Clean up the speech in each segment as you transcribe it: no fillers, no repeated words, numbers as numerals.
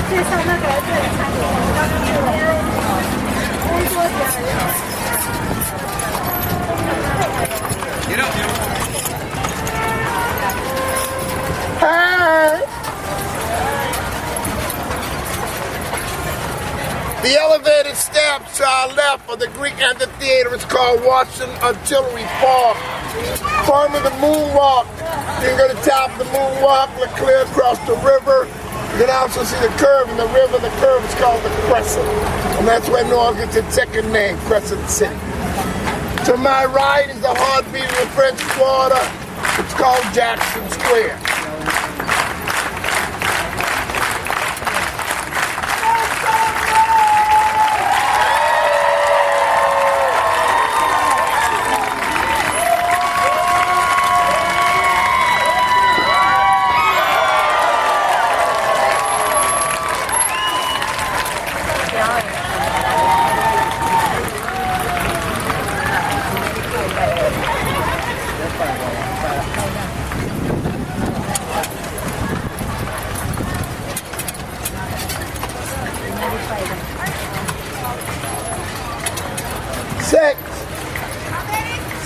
介绍那个这里餐厅，工作加油。Hey! The elevated steps to our left of the Greek amphitheater is called Washington Artillery Park. From the moonwalk, you can go to the top of the moonwalk, look clear across the river. You can also see the curve in the river. The curve is called the Crescent. And that's where New York gets its second name, Crescent City. To my right is the heartbeat of the French Quarter. It's called Jackson Square.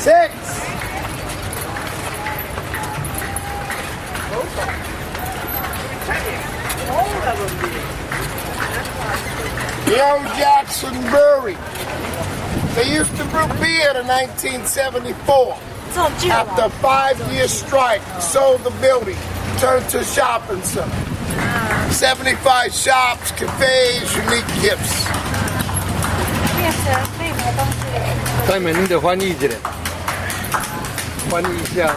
6. The old Jackson Brewery. They used to brew beer in 1974. 这种旧了。 After a 5-year strike, sold the building, turned to a shopping center. 75 shops, cafes, unique gifts. 变成可以买东西了。开门你得翻译一下，翻译一下。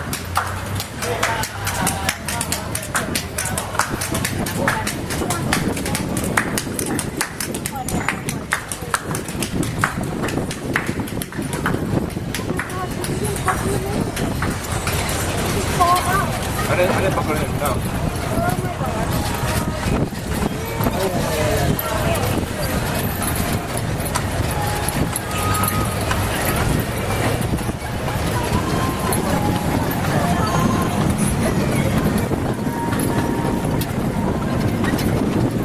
안에 바꿔야 된다.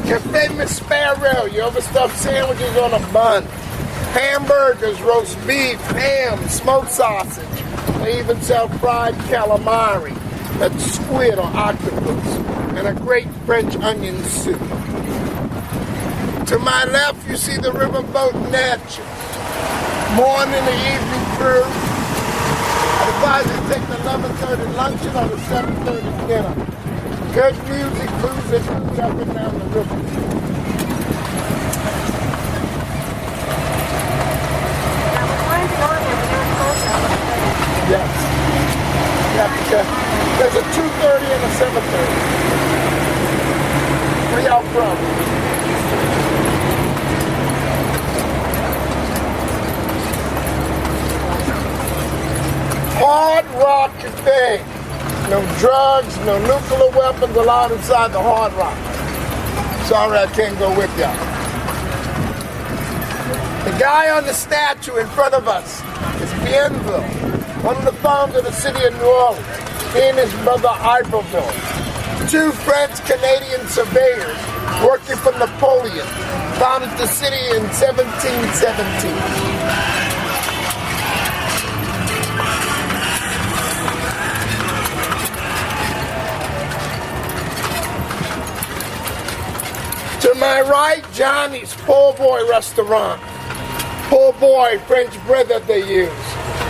Cafe Miss Sparrow, you overstuffed sandwiches on a bun. Hamburgers, roast beef, ham, smoked sausage. They even sell fried calamari, that's squid or octopus, and a great French onion soup. To my left, you see the riverboat Natchez. Morning and evening crew. I advise you to take the 11:30 luncheon or the 7:30 dinner. Good music, booze, and food up and down the river. Yes. Yeah, because there's a 2:30 and a 7:30. Where y'all from? Hard Rock Cafe. No drugs, no nuclear weapons allowed inside the Hard Rock. Sorry, I can't go with y'all. The guy on the statue in front of us is Bienville, one of the founders of the city of New Orleans. He and his brother Iberville, 2 French-Canadian surveyors working for Napoleon, founded the city in 1717. To my right, Johnny's Po' Boy restaurant. Po' Boy, French bread that they use.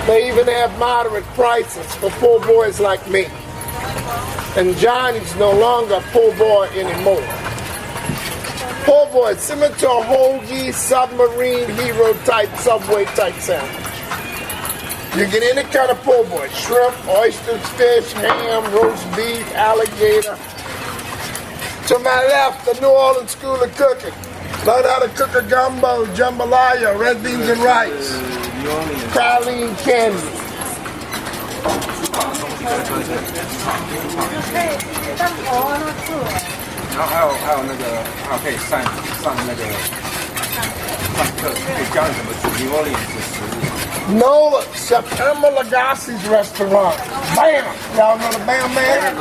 They even have moderate prices for po' boys like me. And Johnny's no longer Po' Boy anymore. Po' Boy, similar to a hoagie, submarine, hero type, subway type sandwich. You get any kind of po' boy, shrimp, oysters, fish, ham, roast beef, alligator. To my left, the New Orleans School of Cooking. Learn how to cook a gumbo, jambalaya, red beans and rice, praline candy. 可以当鹅那做。然后还有那个，还有可以上那个上课，可以教你怎么煮 New Orleans 的食物。Nola, Chef Emma Lagasse's restaurant. Bam! Y'all know the Bam Man?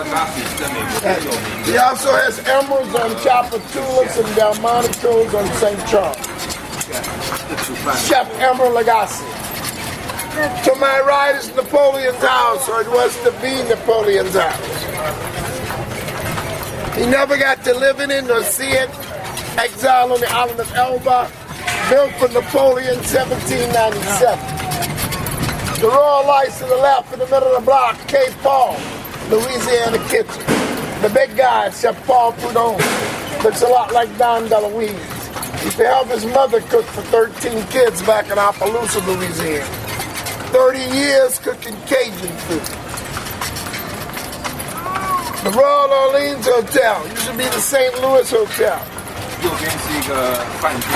He also has emeralds on Chapatulas and Delmonico's on St. Charles. Chef Emma Lagasse. To my right is Napoleon's house, or it was to be Napoleon's house. He never got to live in it nor see it. Exile on the island of Elba, built for Napoleon 1797. The Royal Lights to the left in the middle of the block, Cape Paul, Louisiana Kitchen. The big guy, Chef Paul Prudhomme, looks a lot like Don DeLuise. He used to help his mother cook for 13 kids back in Opelousas, Louisiana. 30 years cooking Cajun food. The Royal Orleans Hotel used to be the St. Louis Hotel. 右边是一个饭店。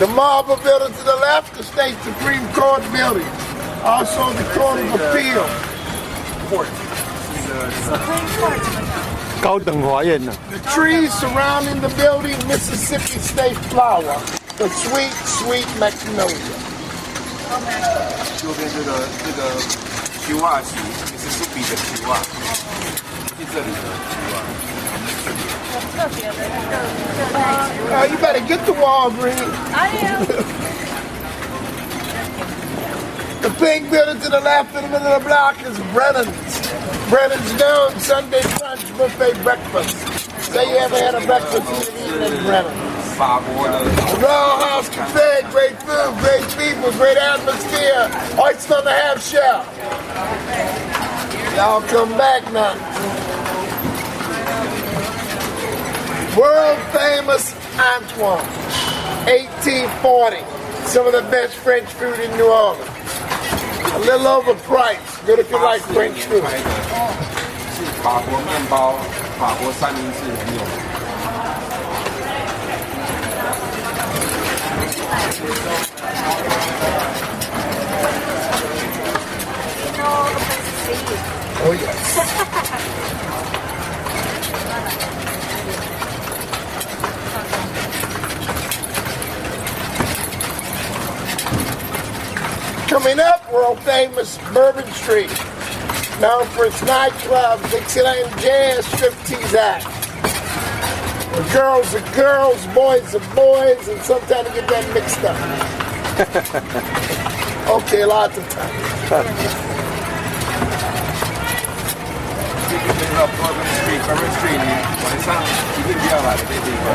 The marble building to the left, the state Supreme Court building. Also the Court of Appeal. Court 高等法院呢？ The trees surrounding the building, Mississippi State flower, the sweet, sweet magnolia. 右边这个 Q R 旗，Mississippi 的 Q R。去这里的特别的热带植物。 Oh, you better get to Walgreens. I am. The pink building to the left in the middle of the block is Brennan's. Brennan's known Sunday brunch buffet breakfast. Say you ever had a breakfast you can eat in Brennan's. 法国的 Raw House Cafe, great food, great people, great atmosphere. Oyster on the half shell. Y'all come back now. World famous Antoine, 1840. Some of the best French food in New Orleans. A little overpriced. Good if you like French 84 food. 年开的，是法国面包、法国三明治很有名。 Oh yes. Coming up, world famous Bourbon Street, known for its nightclubs, Dixieland Jazz, 50s act. The girls are girls, boys are boys, and sometimes you get that mixed up. Okay, lots of times. 这个 Bourbon Street， 你晚上一定不要来的地方。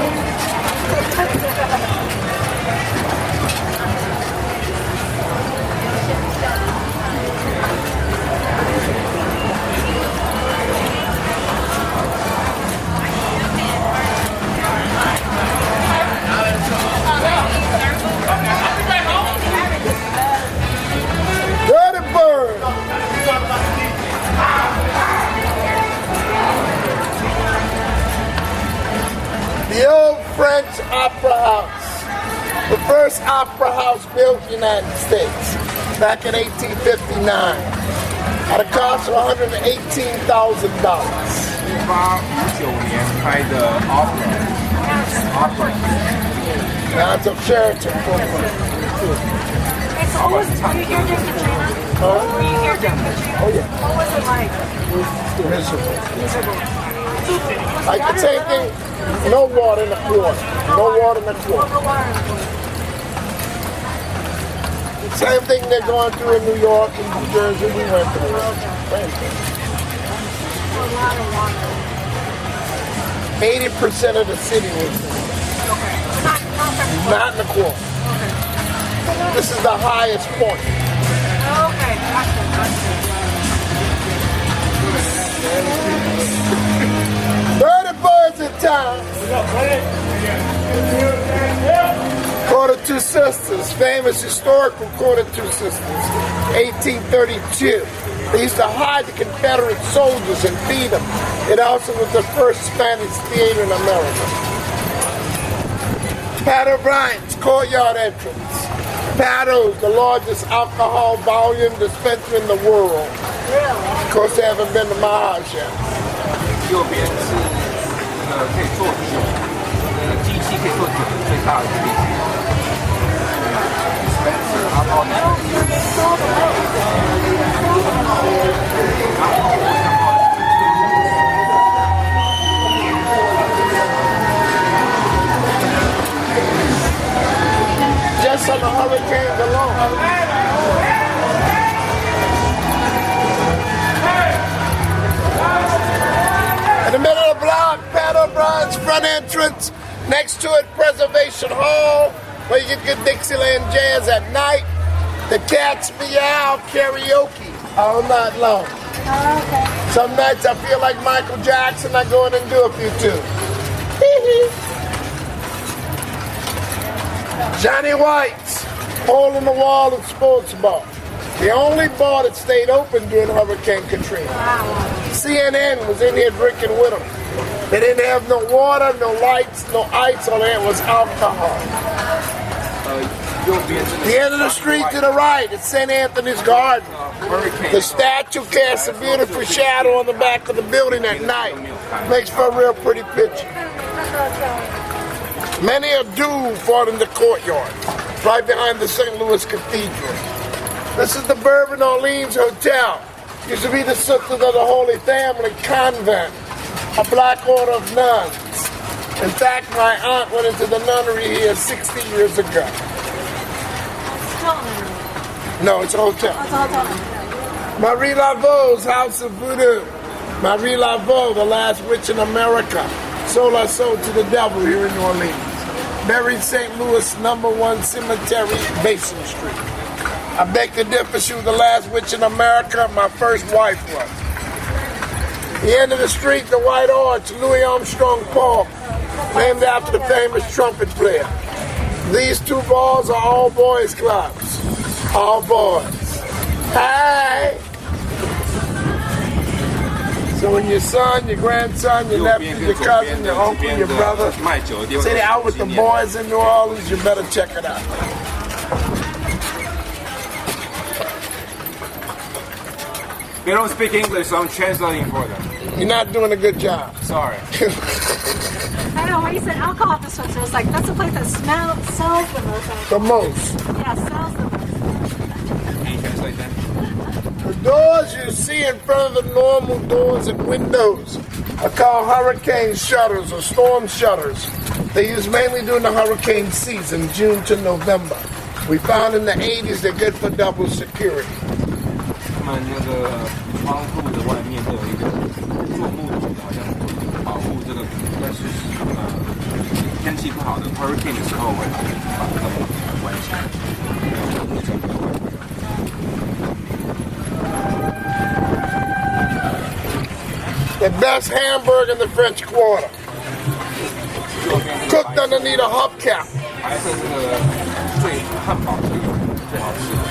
Dirty Bird. The old French Opera House. The first opera house built in the United States back in 1859 at a cost of $118,000. 1859年开的 Opera， Now it's a Sheraton. So what was, were you here during Katrina? Were you here during Katrina? Oh yeah, What was it like? miserable. Miserable. Like the same thing, no water in the quarter. No water in the quarter. No water in the pool. Same thing they're going through in New York and New Jersey. We went through it. Same thing. A lot of water. 80% of the city was Okay. not in the quarter. This is the highest point. Okay. Dirty Birds in town. Court of Two Sisters, famous historical Court of Two Sisters, 1832. They used to hide the Confederate soldiers and feed them. It also was the first Spanish theater in America. Pat O'Brien's courtyard entrance. Pato's the largest alcohol volume dispenser in the world. Of course, they haven't been to my house yet. 右边是可以做酒，机器可以做酒最大的地方。Dispenser， 然后呢？ Just on the hurricanes alone. In the middle of the block, Pat O'Brien's front entrance. Next to it, Preservation Hall, where you can get Dixieland Jazz at night. The Cats Meow karaoke all night long. Okay. Some nights I feel like Michael Jackson, I go in and do a few too. Johnny White's hole in the wall and sports bar. The only bar that stayed open during Hurricane Katrina. CNN was in here drinking with them. They didn't have no water, no lights, no ice. All they had was alcohol. 右边这个 The end of the street to the right is St. Anthony's Garden. The statue casts a beautiful shadow on the back of the building at night. Makes for a real pretty picture. Many a duel fought in the courtyard, right behind the St. Louis Cathedral. This is the Bourbon Orleans Hotel. used to be the Sisters of the Holy Family Convent, a black order of nuns. In fact, my aunt went into the nunnery here 60 years ago. No, it's a hotel. Marie Laveau's House of Voodoo. Marie Laveau, the last witch in America, sold her soul to the devil here in New Orleans. Buried St. Louis, #1 Cemetery, Basin Street. I beg to differ, she was the last witch in America. My first wife was. The end of the street, the White Arch, Louis Armstrong Park, named after the famous trumpet player. These two balls are all boys clubs. All boys. Hi! So when your son, your grandson, your nephew, your cousin, your uncle, your brother say they're out with the boys in New Orleans, you better check it out. They don't speak English, so I'm translating for them. You're not doing a good job. Sorry. I know when you said alcohol distribution, it's like that's the place that sells the most. The most. Yeah, sells the most. Can you translate that? The doors you see in front of the normal doors and windows are called hurricane shutters or storm shutters. They use mainly during the hurricane season, June to November. We found in the 80s they're good for double security. 他们那个窗户的外面都有一个做木桶，好像保护这个，但是天气不好的 hurricane 的时候会把这个木桶关起来。The best hamburger in the French Quarter. Cooked underneath a hubcap. 还是这个最汉堡最好吃的。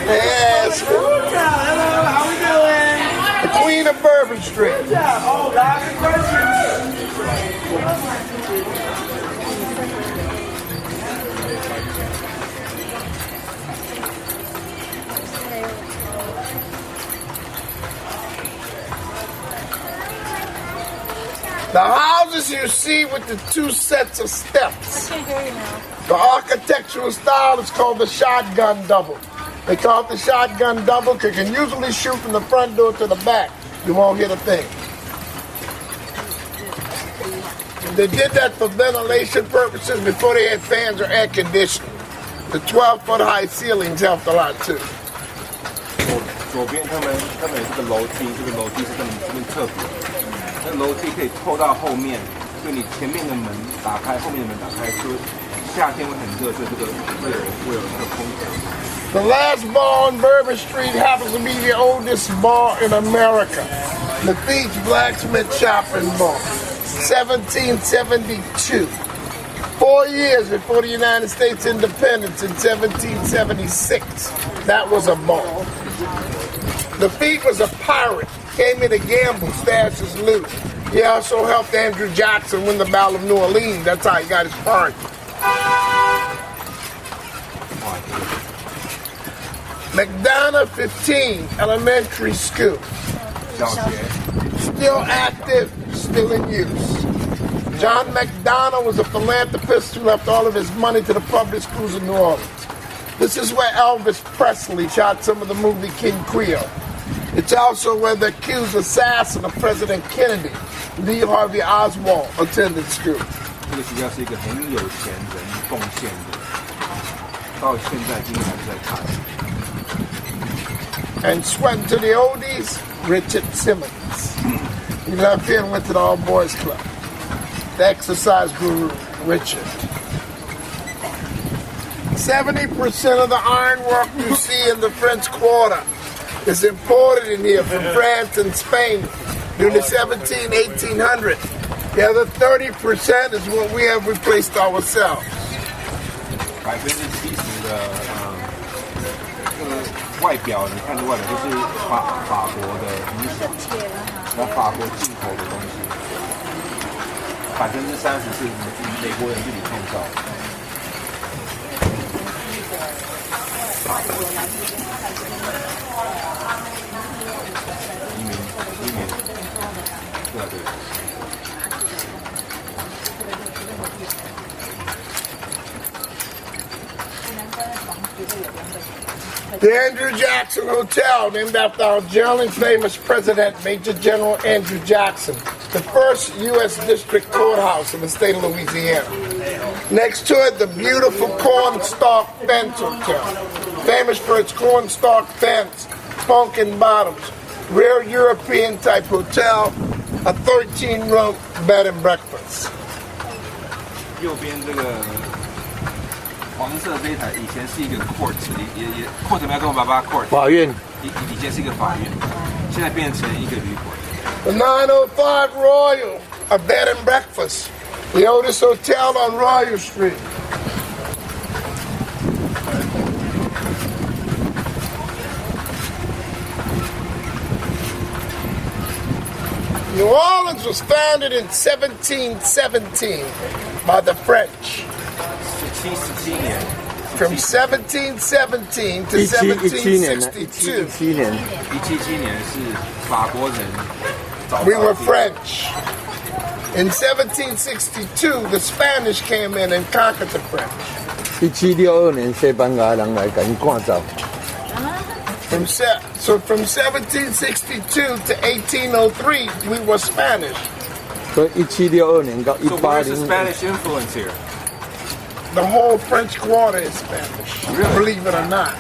Yes. Hello, how we doing? The Queen of Bourbon Street. Oh, lots of questions. The houses you see with the two sets of steps. I can't hear you now. The architectural style is called the shotgun double. They call it the shotgun double because you can usually shoot from the front door to the back. You won't hit a thing. They did that for ventilation purposes before they had fans or air conditioning. The 12-foot high ceilings helped a lot too. 左边他们有这个楼梯，这个楼梯是跟你这边特别的，那楼梯可以透到后面，所以你前面的门打开，后面的门打开，就夏天会很热，所以这个会有那个空调。The last bar on Bourbon Street happens to be the oldest bar in America. The Beach Blacksmith Shopping Bar, 1772. 4 years before the United States independence in 1776. That was a bar. The Thief was a pirate, came in to gamble, stash his loot. He also helped Andrew Jackson win the Battle of New Orleans. That's how he got his pardon. McDonough 15 Elementary School. Still active, still in use. John McDonough was a philanthropist who left all of his money to the public schools in New Orleans. This is where Elvis Presley shot some of the movie King Creole. It's also where the accused assassin of President Kennedy, Lee Harvey Oswald, attended school. 这个学校是一个很有钱人奉献的，到现在今天还在看。And sweating to the oldies, Richard Simmons. He left here and went to the All Boys Club. The exercise guru, Richard. 70% of the ironwork you see in the French Quarter is imported in here from France and Spain during the 1800s. The other 30% is what we have replaced ourselves. 70%的这个外表，你看这外表都是法国的衣服，然后法国进口的东西，30%是美国人自己创造的。移民，对。The Andrew Jackson Hotel, named after our generally famous president, Major General Andrew Jackson, the first U.S. District Courthouse in the state of Louisiana. Next to it, the beautiful Cornstalk Fence Hotel, famous for its cornstalk fence, pumpkin bottoms, rare European type hotel, a 13-room bed and breakfast. 右边这个黄色这一台以前是一个 court， 也 court 没有跟我爸爸 court， 法院以前是一个法院，现在变成一个旅馆。The 905 Royal, a bed and breakfast, the oldest hotel on Royal Street. New Orleans was founded in 1717 by the French. 17年 From 1717 to 1717年呢 1762, 17年，177年是法国人找到 we were 地 French. In 1762, the Spanish came in and conquered the French. 1762年西班牙人来赶赶走， So from 1762 to 1803, we were Spanish. 所以1762年到 So where's the 1800 Spanish influence here? The whole French Quarter is Spanish, Really? believe it or not.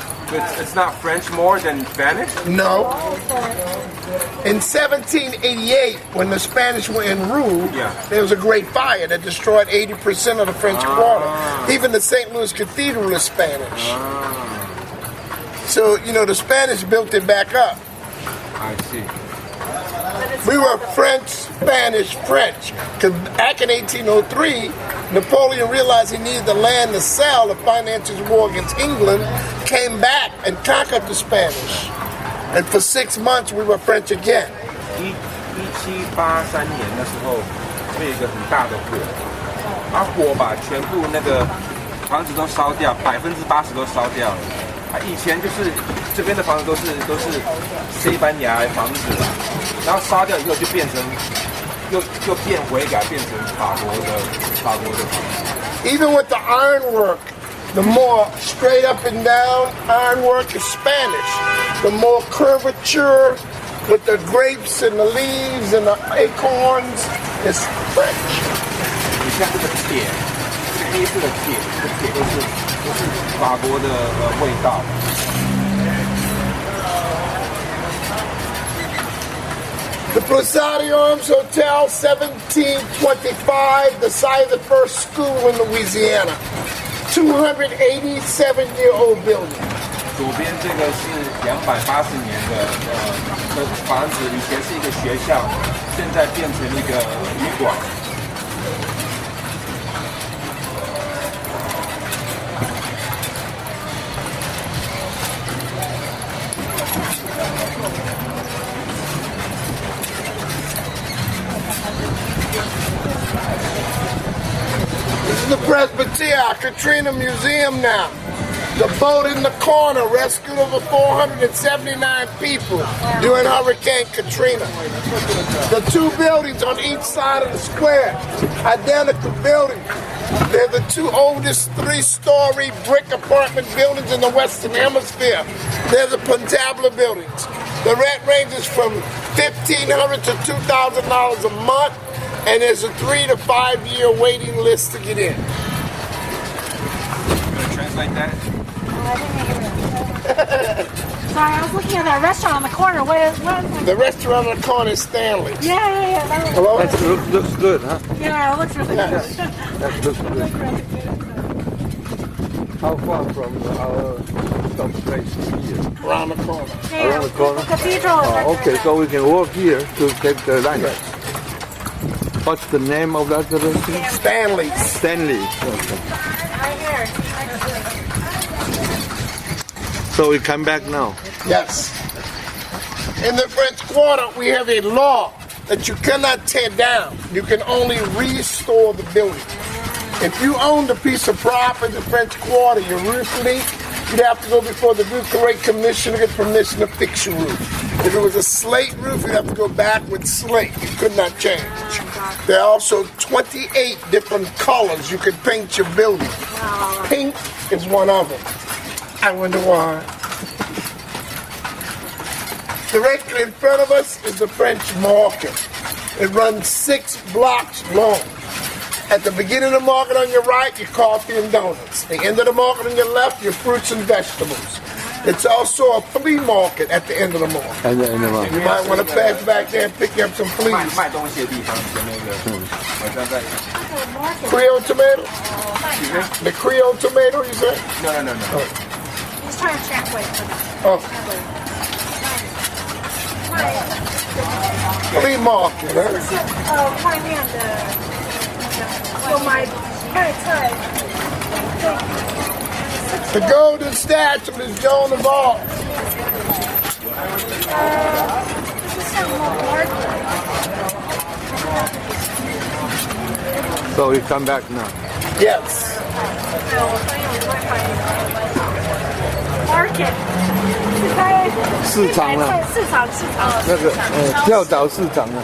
It's not French more than Spanish? No. In 1788, when the Spanish were in rule, Yeah. there was a great fire that destroyed 80% of the French Quarter. Even the St. Louis Cathedral is Spanish. So, you know, the Spanish built it back up. I see. We were French, Spanish, French. Because back in 1803, Napoleon realized he needed the land to sell to finance his war against England, came back and conquered the Spanish. And for 6 months, we were French again. 1783年那时候被一个很大的火，火把全部那个房子都烧掉，80%都烧掉了。以前就是这边的房子都是西班牙房子，然后烧掉以后就变成又变回改变成法国的房子。 Even with the ironwork, the more straight up and down ironwork is Spanish. The more curvature with the grapes and the leaves and the acorns is French. 你看这个铁，这个黑色的铁，这个铁都是法国的味道。 The Placido Arms Hotel, 1725, the site of the first school in Louisiana. 287-year-old building. 左边这个是280年的房子，以前是一个学校，现在变成一个旅馆。 This is the Presbyterian Katrina Museum now. The boat in the corner rescued over 479 people during Hurricane Katrina. The two buildings on each side of the square, identical buildings. They're the two oldest three-story brick apartment buildings in the Western Hemisphere. They're the Pentabla buildings. The rent ranges from $1,500 to $2,000 a month, and there's a 3 to 5 year waiting list to get in. You want to translate that? Sorry, I was looking at that restaurant on the corner. What is The restaurant on the corner is Stanley's. Yeah. That Hello? That looks good, huh? yeah, it looks really good. That looks good. How far from our stop place here? Around the corner. Yeah, Around the corner? The cathedral is right Okay, there. so we can walk here to take the lunch. What's the name of that restaurant? Stanley's. Stanley. Okay. Right here. So we come back now. Yes. In the French Quarter, we have a law that you cannot tear down. You can only restore the building. If you owned a piece of property in the French Quarter, your roof leaked, you'd have to go before the Duke Commission to get permission to fix your roof. If it was a slate roof, you'd have to go back with slate. You could not change. There are also 28 different colors you could paint your building. Pink is one of them. I wonder why. Directly in front of us is the French market. It runs 6 blocks long. At the beginning of the market on your right, your coffee and donuts. The end of the market on your left, your fruits and vegetables. It's also a flea market at the end of the market. And the You might want to pass back there and pick up some 卖 fleas. 卖东西的地方跟那个好像在 Creole tomato? The Creole tomato, you said? no. He's trying to translate for them. Oh, flea market, huh? 是外面的有买卖菜。 The golden statue is Joan of Arc. 就是像market。 So we come back now. Yes. Market 市场啊，市场那个跳蚤市场啊。